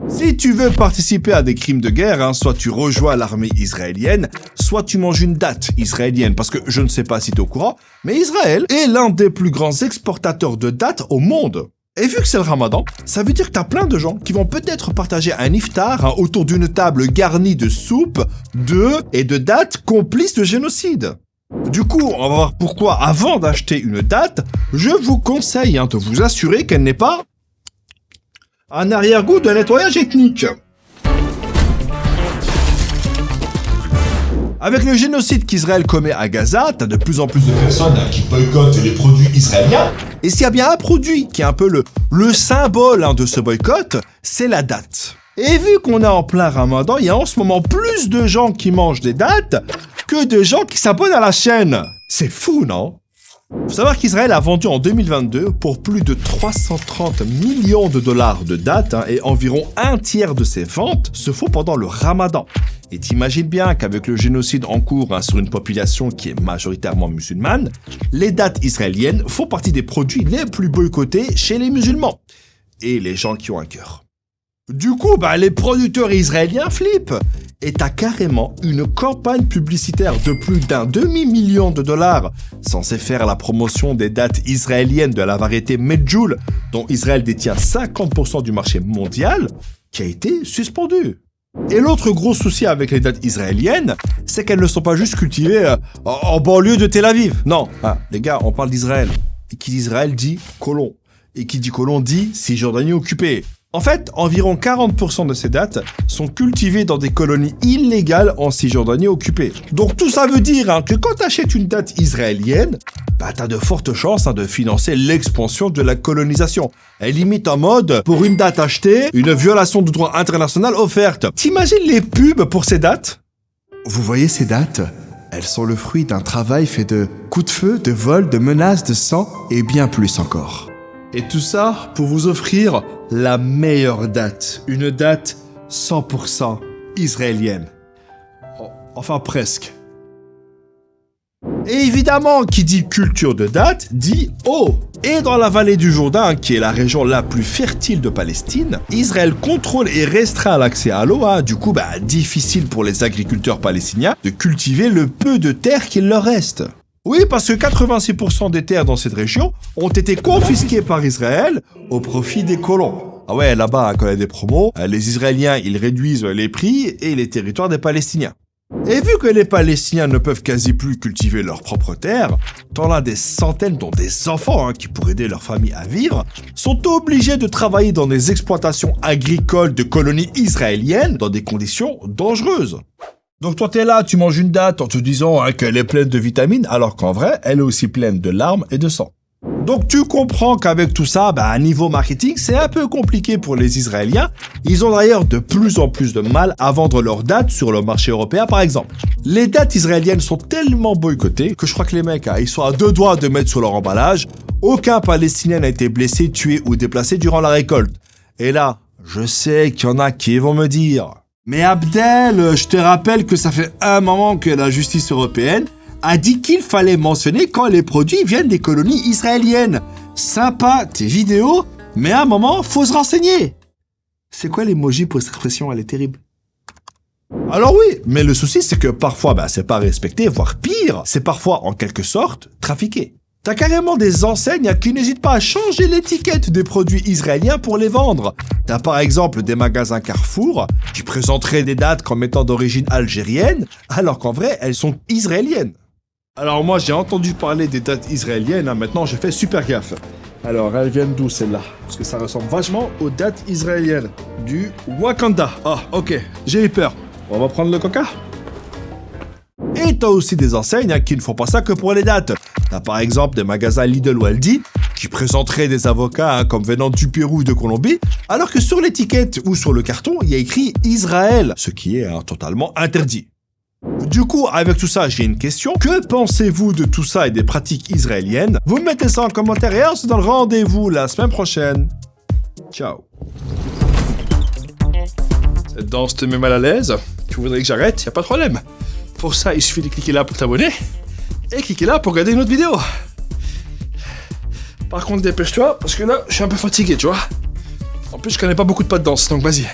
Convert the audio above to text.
Si tu veux participer à des crimes de guerre, soit tu rejoins l'armée israélienne, soit tu manges une date israélienne, parce que je ne sais pas si tu es au courant, mais Israël est l'un des plus grands exportateurs de dates au monde. Et vu que c'est le ramadan, ça veut dire que t'as plein de gens qui vont peut-être partager un iftar autour d'une table garnie de soupe, d'œufs et de dates complices de génocide. Du coup, on va voir pourquoi, avant d'acheter une date, je vous conseille de vous assurer qu'elle n'est pas un arrière-goût de nettoyage ethnique. Avec le génocide qu'Israël commet à Gaza, t'as de plus en plus de personnes qui boycottent les produits israéliens. Et s'il y a bien un produit qui est un peu le symbole de ce boycott, c'est la date. Et vu qu'on est en plein ramadan, il y a en ce moment plus de gens qui mangent des dates que de gens qui s'abonnent à la chaîne. C'est fou, non? Faut savoir qu'Israël a vendu en 2022 pour plus de 330 millions de dollars de dates et environ un tiers de ces ventes se font pendant le ramadan. Et t'imagines bien qu'avec le génocide en cours sur une population qui est majoritairement musulmane, les dates israéliennes font partie des produits les plus boycottés chez les musulmans et les gens qui ont un cœur. Du coup, les producteurs israéliens flippent. Et t'as carrément une campagne publicitaire de plus d'un demi-million de dollars censée faire la promotion des dates israéliennes de la variété Medjool, dont Israël détient 50% du marché mondial, qui a été suspendue. Et l'autre gros souci avec les dates israéliennes, c'est qu'elles ne sont pas juste cultivées en banlieue de Tel Aviv. Non, les gars, on parle d'Israël. Et qui dit Israël dit colon. Et qui dit colon dit Cisjordanie occupée. En fait, environ 40% de ces dates sont cultivées dans des colonies illégales en Cisjordanie occupée. Donc tout ça veut dire que quand tu achètes une date israélienne, t'as de fortes chances de financer l'expansion de la colonisation. Et limite en mode, pour une date achetée, une violation du droit international offerte. T'imagines les pubs pour ces dates? Vous voyez ces dates? Elles sont le fruit d'un travail fait de coups de feu, de vols, de menaces, de sang et bien plus encore. Et tout ça pour vous offrir la meilleure date. Une date 100% israélienne. Enfin presque. Et évidemment, qui dit culture de date, dit eau. Et dans la vallée du Jourdain, qui est la région la plus fertile de Palestine, Israël contrôle et restreint l'accès à l'eau. Du coup, difficile pour les agriculteurs palestiniens de cultiver le peu de terre qu'il leur reste. Oui, parce que 86% des terres dans cette région ont été confisquées par Israël au profit des colons. Ah ouais, là-bas, quand il y a des promos, les Israéliens, ils réduisent les prix et les territoires des Palestiniens. Et vu que les Palestiniens ne peuvent quasi plus cultiver leurs propres terres, t'en as des centaines, dont des enfants qui, pour aider leur famille à vivre, sont obligés de travailler dans des exploitations agricoles de colonies israéliennes dans des conditions dangereuses. Donc toi t'es là, tu manges une date en te disant qu'elle est pleine de vitamines, alors qu'en vrai, elle est aussi pleine de larmes et de sang. Donc tu comprends qu'avec tout ça, à niveau marketing, c'est un peu compliqué pour les Israéliens. Ils ont d'ailleurs de plus en plus de mal à vendre leurs dates sur le marché européen par exemple. Les dates israéliennes sont tellement boycottées que je crois que les mecs, ils sont à deux doigts de mettre sur leur emballage « Aucun Palestinien n'a été blessé, tué ou déplacé durant la récolte ». Et là, je sais qu'il y en a qui vont me dire « Mais Abdel, je te rappelle que ça fait un moment que la justice européenne a dit qu'il fallait mentionner quand les produits viennent des colonies israéliennes. Sympa tes vidéos, mais à un moment, faut se renseigner. » C'est quoi l'emoji pour cette expression? Elle est terrible. Alors oui, mais le souci c'est que parfois, c'est pas respecté, voire pire, c'est parfois en quelque sorte trafiqué. T'as carrément des enseignes qui n'hésitent pas à changer l'étiquette des produits israéliens pour les vendre. T'as par exemple des magasins Carrefour qui présenteraient des dates comme étant d'origine algérienne, alors qu'en vrai, elles sont israéliennes. Alors moi, j'ai entendu parler des dates israéliennes, maintenant j'ai fait super gaffe. Alors, elles viennent d'où celles-là? Parce que ça ressemble vachement aux dates israéliennes. Du Wakanda. Ah, ok, j'ai eu peur. On va prendre le coca? Et t'as aussi des enseignes qui ne font pas ça que pour les dates. T'as par exemple des magasins Lidl ou Aldi qui présenteraient des avocats comme venant du Pérou ou de Colombie, alors que sur l'étiquette ou sur le carton, il y a écrit Israël, ce qui est totalement interdit. Du coup, avec tout ça, j'ai une question. Que pensez-vous de tout ça et des pratiques israéliennes? Vous me mettez ça en commentaire et on se donne rendez-vous la semaine prochaine. Ciao. Cette danse te met mal à l'aise? Tu voudrais que j'arrête? Y a pas de problème. Pour ça, il suffit de cliquer là pour t'abonner et cliquer là pour regarder une autre vidéo. Par contre, dépêche-toi parce que là, je suis un peu fatigué, tu vois. En plus, je connais pas beaucoup de pas de danse, donc vas-y.